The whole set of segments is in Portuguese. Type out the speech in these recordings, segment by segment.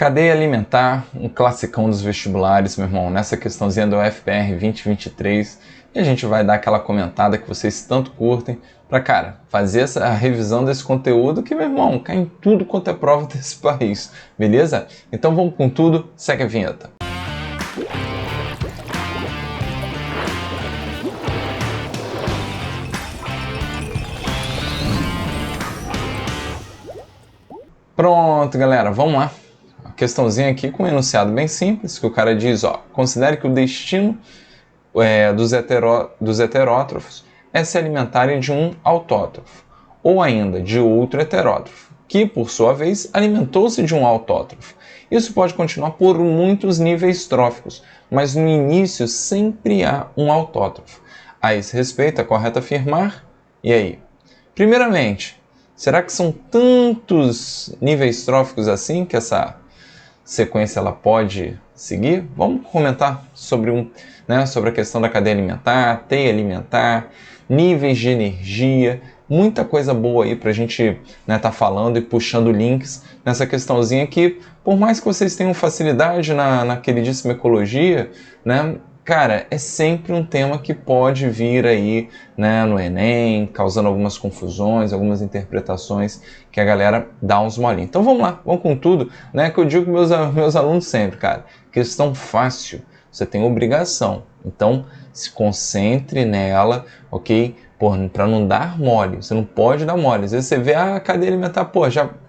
Cadeia alimentar, um classicão dos vestibulares, meu irmão, nessa questãozinha do FPR 2023, e a gente vai dar aquela comentada que vocês tanto curtem, para, cara, fazer essa revisão desse conteúdo que, meu irmão, cai em tudo quanto é prova desse país, beleza? Então vamos com tudo, segue a vinheta. Pronto, galera, vamos lá. Questãozinha aqui com um enunciado bem simples, que o cara diz, ó, considere que o destino dos heterótrofos é se alimentarem de um autótrofo, ou ainda de outro heterótrofo, que, por sua vez, alimentou-se de um autótrofo. Isso pode continuar por muitos níveis tróficos, mas no início sempre há um autótrofo. A esse respeito, é correto afirmar? E aí? Primeiramente, será que são tantos níveis tróficos assim que essa sequência ela pode seguir? Vamos comentar sobre sobre a questão da cadeia alimentar, teia alimentar, níveis de energia, muita coisa boa aí para a gente tá falando e puxando links nessa questãozinha que, por mais que vocês tenham facilidade na queridíssima ecologia, cara, é sempre um tema que pode vir aí, no Enem, causando algumas confusões, algumas interpretações que a galera dá uns molinhos. Então vamos lá, vamos com tudo, que eu digo para meus alunos sempre, cara, questão fácil, você tem obrigação, então se concentre nela, ok? Para não dar mole, você não pode dar mole. Às vezes você vê a cadeia alimentar,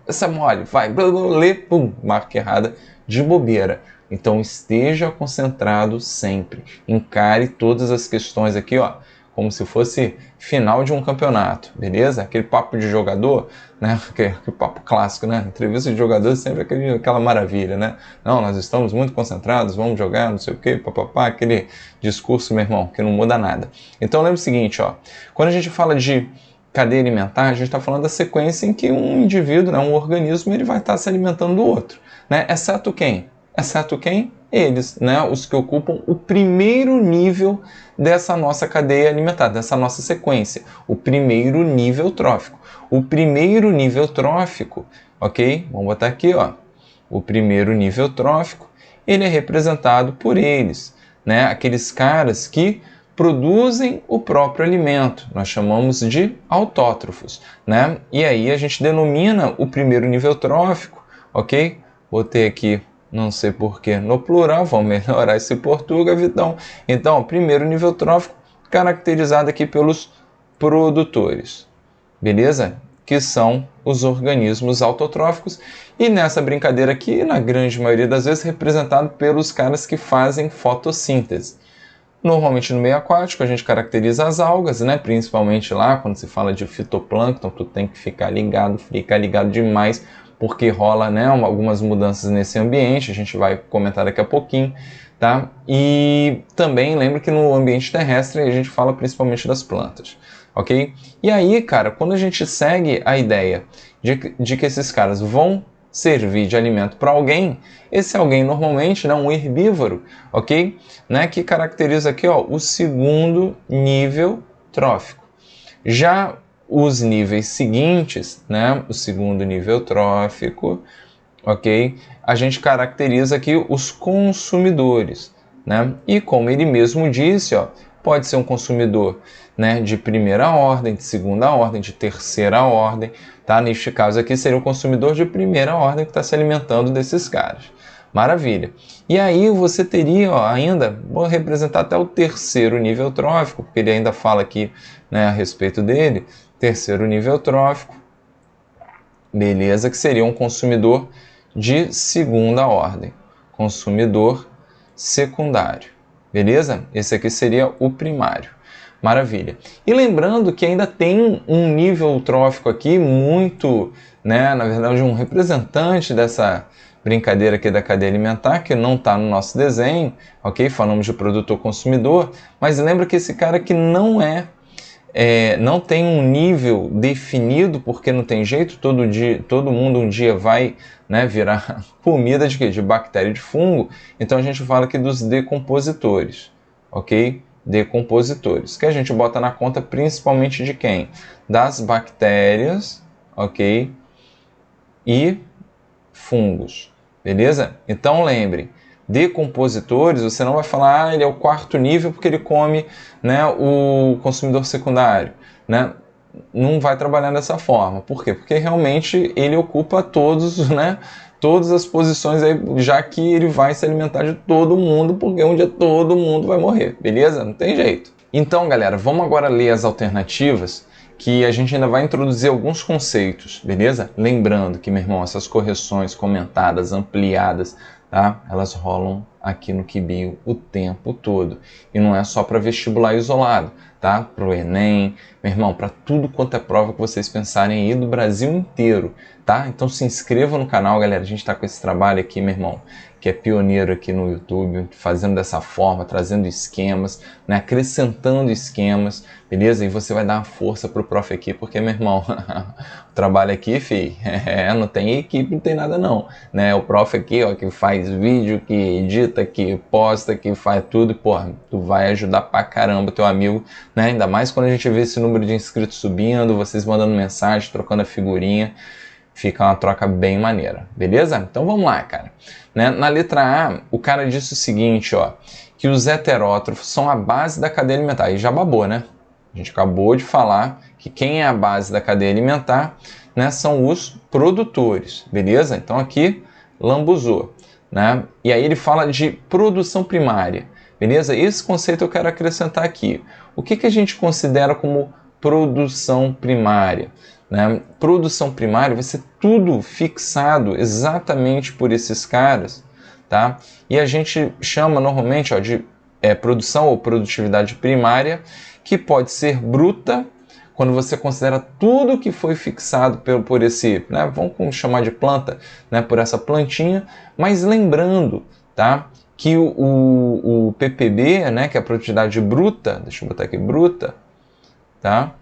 essa mole, vai, lê, pum, marca errada, de bobeira. Então esteja concentrado sempre, encare todas as questões aqui, ó, como se fosse final de um campeonato, beleza? Aquele papo de jogador, aquele papo clássico, Entrevista de jogador é sempre aquela maravilha, Não, nós estamos muito concentrados, vamos jogar, não sei o quê, papapá, aquele discurso, meu irmão, que não muda nada. Então lembra o seguinte, ó, quando a gente fala de cadeia alimentar, a gente está falando da sequência em que um indivíduo, um organismo, ele vai estar se alimentando do outro, Exceto quem? Exceto quem? Eles, os que ocupam o primeiro nível dessa nossa cadeia alimentar, dessa nossa sequência, o primeiro nível trófico. O primeiro nível trófico, ok? Vamos botar aqui, ó. O primeiro nível trófico, ele é representado por eles, aqueles caras que produzem o próprio alimento. Nós chamamos de autótrofos, E aí a gente denomina o primeiro nível trófico, ok? Botei aqui, não sei porquê, no plural, vamos melhorar esse português, Vitão. Então, primeiro nível trófico, caracterizado aqui pelos produtores, beleza? Que são os organismos autotróficos, e nessa brincadeira aqui, na grande maioria das vezes, representado pelos caras que fazem fotossíntese. Normalmente no meio aquático a gente caracteriza as algas, principalmente lá quando se fala de fitoplâncton, tu tem que ficar ligado demais, porque rola algumas mudanças nesse ambiente, a gente vai comentar daqui a pouquinho, tá? E também lembra que no ambiente terrestre a gente fala principalmente das plantas, ok? E aí, cara, quando a gente segue a ideia de que esses caras vão servir de alimento para alguém, esse alguém normalmente um herbívoro, ok? Que caracteriza aqui, ó, o segundo nível trófico. Já os níveis seguintes, o segundo nível trófico, ok? A gente caracteriza aqui os consumidores, E como ele mesmo disse, ó, pode ser um consumidor, de primeira ordem, de segunda ordem, de terceira ordem, tá? Neste caso aqui seria o consumidor de primeira ordem que está se alimentando desses caras. Maravilha. E aí você teria, ó, ainda, vou representar até o terceiro nível trófico, porque ele ainda fala aqui, a respeito dele, terceiro nível trófico, beleza, que seria um consumidor de segunda ordem, consumidor secundário, beleza? Esse aqui seria o primário. Maravilha. E lembrando que ainda tem um nível trófico aqui muito, na verdade, um representante dessa brincadeira aqui da cadeia alimentar, que não está no nosso desenho, ok? Falamos de produtor-consumidor, mas lembra que esse cara que não tem um nível definido, porque não tem jeito, todo mundo um dia vai virar comida de quê? De bactéria e de fungo, então a gente fala aqui dos decompositores, ok? Decompositores, que a gente bota na conta principalmente de quem? Das bactérias, ok? E fungos, beleza? Então lembre, de compositores, você não vai falar, ele é o 4º nível porque ele come, né, o consumidor secundário, né? Não vai trabalhar dessa forma. Por quê? Porque realmente ele ocupa todos, né, todas as posições aí, já que ele vai se alimentar de todo mundo, porque um dia todo mundo vai morrer, beleza? Não tem jeito. Então, galera, vamos agora ler as alternativas, que a gente ainda vai introduzir alguns conceitos, beleza? Lembrando que, meu irmão, essas correções comentadas, ampliadas, tá? Elas rolam aqui no QBio o tempo todo. E não é só para vestibular isolado, tá? Para o Enem, meu irmão, para tudo quanto é prova que vocês pensarem aí do Brasil inteiro, tá? Então se inscreva no canal, galera. A gente está com esse trabalho aqui, meu irmão, que é pioneiro aqui no YouTube, fazendo dessa forma, trazendo esquemas, né? Acrescentando esquemas, beleza? E você vai dar uma força pro prof aqui, porque, meu irmão, o trabalho aqui, fi, não tem equipe, não tem nada não, né? O prof aqui, ó, que faz vídeo, que edita, que posta, que faz tudo, porra, tu vai ajudar pra caramba teu amigo, né? Ainda mais quando a gente vê esse número de inscritos subindo, vocês mandando mensagem, trocando a figurinha, fica uma troca bem maneira, beleza? Então vamos lá, cara. Né? Na letra A, o cara disse o seguinte, ó, que os heterótrofos são a base da cadeia alimentar. Aí já babou, né? A gente acabou de falar que quem é a base da cadeia alimentar, né, são os produtores, beleza? Então aqui, lambuzou, né? E aí ele fala de produção primária, beleza? Esse conceito eu quero acrescentar aqui. O que a gente considera como produção primária? Né? Produção primária vai ser tudo fixado exatamente por esses caras, tá? E a gente chama normalmente, ó, de produção ou produtividade primária, que pode ser bruta, quando você considera tudo que foi fixado por esse, né, vamos chamar de planta, né, por essa plantinha, mas lembrando, tá, que o PPB, né, que é a produtividade bruta, deixa eu botar aqui, bruta, tá?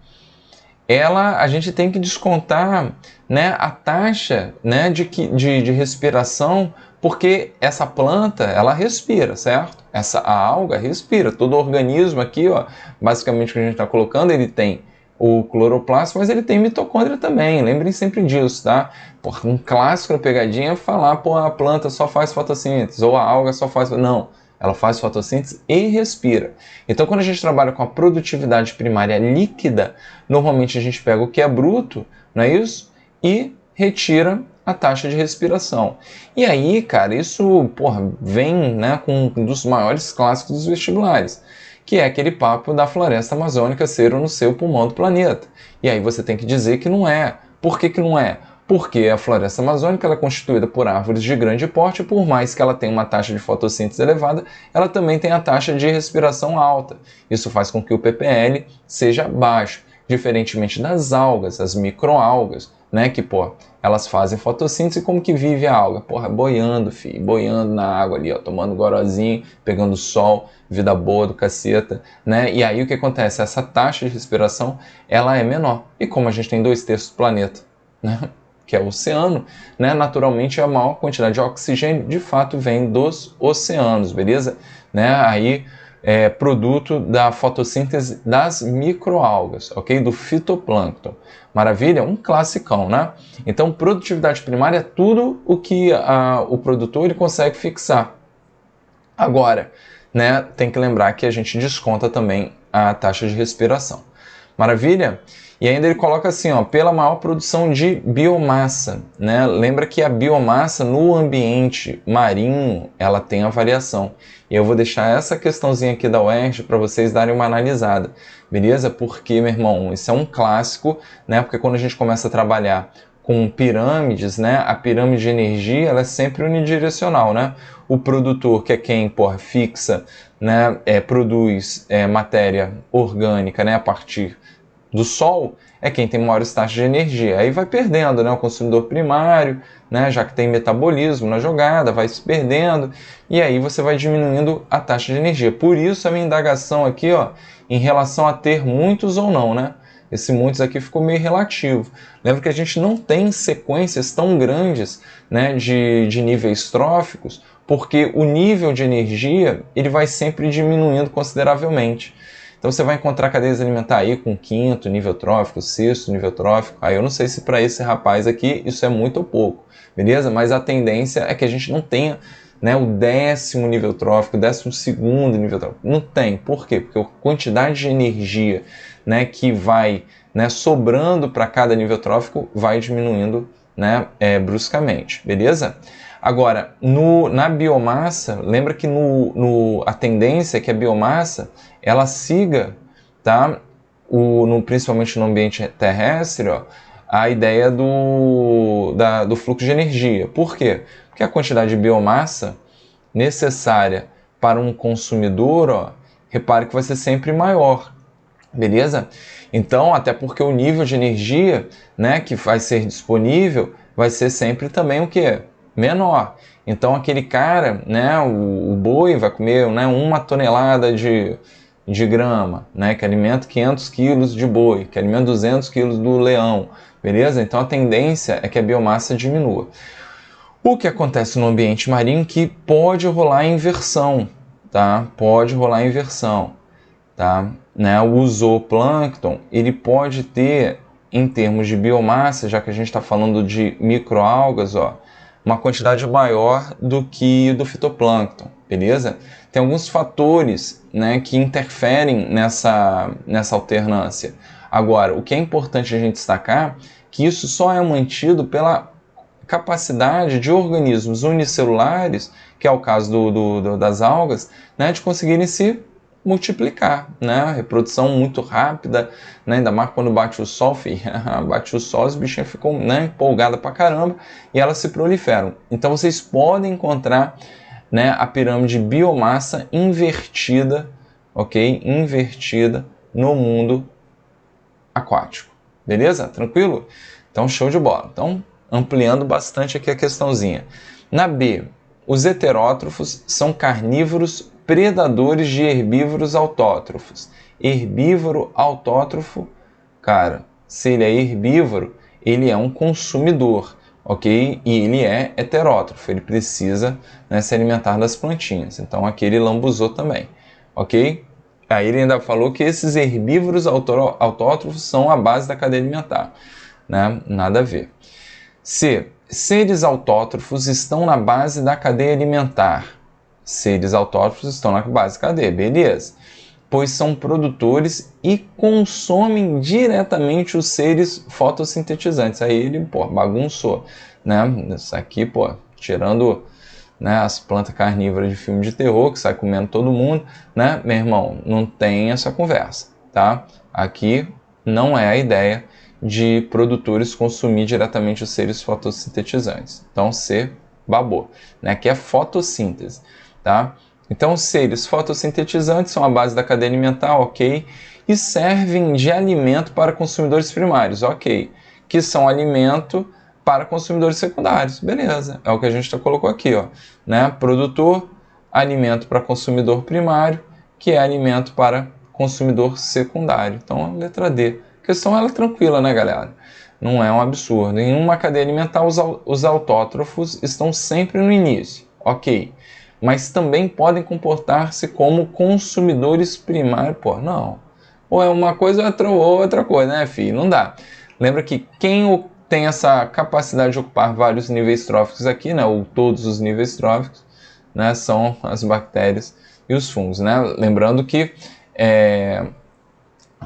A gente tem que descontar, né, a taxa, né, de respiração, porque essa planta, ela respira, certo? A alga respira, todo organismo aqui, ó, basicamente o que a gente está colocando, ele tem o cloroplasto, mas ele tem mitocôndria também, lembrem sempre disso, tá? Porra, um clássico na pegadinha é falar, pô, a planta só faz fotossíntese, ou a alga só faz... Não, ela faz fotossíntese e respira. Então, quando a gente trabalha com a produtividade primária líquida, normalmente a gente pega o que é bruto, não é isso? E retira a taxa de respiração. E aí, cara, isso, porra, vem, né, com um dos maiores clássicos dos vestibulares, que é aquele papo da floresta amazônica ser ou não ser o pulmão do planeta. E aí você tem que dizer que não é. Por que não é? Porque a floresta amazônica ela é constituída por árvores de grande porte, por mais que ela tenha uma taxa de fotossíntese elevada, ela também tem a taxa de respiração alta. Isso faz com que o ppl seja baixo, diferentemente das algas, as microalgas, né, que, pô, elas fazem fotossíntese. Como que vive a alga? Porra, boiando, filho, boiando na água ali, ó, tomando gorozinho, pegando sol, vida boa do caceta, né? E aí o que acontece? Essa taxa de respiração, ela é menor. E como a gente tem 2/3 do planeta, né, que é o oceano, né, naturalmente a maior quantidade de oxigênio de fato vem dos oceanos, beleza? Né? Aí produto da fotossíntese das microalgas, ok? Do fitoplâncton. Maravilha? Um classicão, né? Então, produtividade primária é tudo o que o produtor ele consegue fixar. Agora, né, tem que lembrar que a gente desconta também a taxa de respiração. Maravilha? E ainda ele coloca assim, ó, pela maior produção de biomassa, né? Lembra que a biomassa no ambiente marinho, ela tem a variação. E eu vou deixar essa questãozinha aqui da UERJ para vocês darem uma analisada, beleza? Porque, meu irmão, isso é um clássico, né? Porque quando a gente começa a trabalhar com pirâmides, né? A pirâmide de energia, ela é sempre unidirecional, né? O produtor, que é quem, porra, fixa, né? Produz matéria orgânica, né? A partir do Sol, é quem tem maiores taxas de energia. Aí vai perdendo, né, o consumidor primário, né, já que tem metabolismo na jogada, vai se perdendo, e aí você vai diminuindo a taxa de energia. Por isso a minha indagação aqui, ó, em relação a ter muitos ou não, né? Esse muitos aqui ficou meio relativo. Lembra que a gente não tem sequências tão grandes, né, de níveis tróficos, porque o nível de energia ele vai sempre diminuindo consideravelmente. Então você vai encontrar cadeias alimentares aí com 5º nível trófico, 6º nível trófico. Aí eu não sei se para esse rapaz aqui isso é muito ou pouco, beleza? Mas a tendência é que a gente não tenha, né, o 10º nível trófico, o 12º nível trófico. Não tem. Por quê? Porque a quantidade de energia, né, que vai, né, sobrando para cada nível trófico vai diminuindo, né, bruscamente, beleza? Agora, na biomassa, lembra que a tendência é que a biomassa ela siga, tá, principalmente no ambiente terrestre, ó, a ideia do fluxo de energia. Por quê? Porque a quantidade de biomassa necessária para um consumidor, ó, repare que vai ser sempre maior, beleza? Então, até porque o nível de energia, né, que vai ser disponível vai ser sempre também o quê? Menor. Então, aquele cara, né, o boi vai comer, né, 1 tonelada de grama, né, que alimenta 500 quilos de boi, que alimenta 200 quilos do leão, beleza? Então, a tendência é que a biomassa diminua. O que acontece no ambiente marinho que pode rolar inversão, tá? Pode rolar inversão, tá? Né? O zooplâncton, ele pode ter, em termos de biomassa, já que a gente está falando de microalgas, ó, uma quantidade maior do que do fitoplâncton, beleza? Tem alguns fatores, né, que interferem nessa alternância. Agora, o que é importante a gente destacar é que isso só é mantido pela capacidade de organismos unicelulares, que é o caso das algas, né, de conseguirem se multiplicar, né? Reprodução muito rápida, né? Ainda mais quando bate o sol, bate o sol, as bichinhas ficam, né, empolgadas pra caramba e elas se proliferam. Então vocês podem encontrar, né, a pirâmide biomassa invertida, ok? Invertida no mundo aquático, beleza? Tranquilo? Então show de bola. Então ampliando bastante aqui a questãozinha. Na B, os heterótrofos são carnívoros predadores de herbívoros autótrofos. Herbívoro autótrofo, cara, se ele é herbívoro, ele é um consumidor, ok? E ele é heterótrofo, ele precisa, né, se alimentar das plantinhas. Então aqui ele lambuzou também, ok? Aí ele ainda falou que esses herbívoros autótrofos são a base da cadeia alimentar, né? Nada a ver. C. Seres autótrofos estão na base da cadeia alimentar. Seres autótrofos estão na base da cadeia, beleza. Pois são produtores e consomem diretamente os seres fotossintetizantes. Aí ele, pô, bagunçou, né? Isso aqui, pô, tirando, né, as plantas carnívoras de filme de terror, que sai comendo todo mundo, né? Meu irmão, não tem essa conversa, tá? Aqui não é a ideia de produtores consumir diretamente os seres fotossintetizantes. Então, C, babou, né? Que é fotossíntese, tá? Então, os seres fotossintetizantes são a base da cadeia alimentar, ok? E servem de alimento para consumidores primários, ok? Que são alimento para consumidores secundários, beleza? É o que a gente colocou aqui, ó, né? Produtor, alimento para consumidor primário, que é alimento para consumidor secundário. Então, a letra D. A questão ela é tranquila, né, galera? Não é um absurdo. Em uma cadeia alimentar, os autótrofos estão sempre no início, ok? Mas também podem comportar-se como consumidores primários. Pô, não. Ou é uma coisa ou outra coisa, né, filho? Não dá. Lembra que quem tem essa capacidade de ocupar vários níveis tróficos aqui, né, ou todos os níveis tróficos, né, são as bactérias e os fungos, né? Lembrando que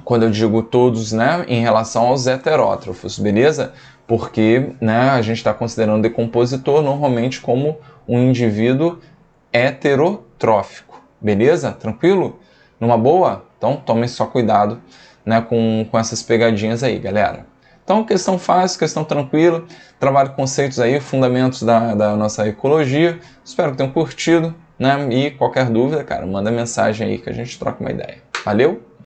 quando eu digo todos, né, em relação aos heterótrofos, beleza? Porque, né, a gente está considerando decompositor normalmente como um indivíduo heterotrófico, beleza? Tranquilo? Numa boa? Então tomem só cuidado, né, com essas pegadinhas aí, galera. Então, questão fácil, questão tranquila, trabalho com conceitos aí, fundamentos da nossa ecologia. Espero que tenham curtido, né? E qualquer dúvida, cara, manda mensagem aí que a gente troca uma ideia. Valeu?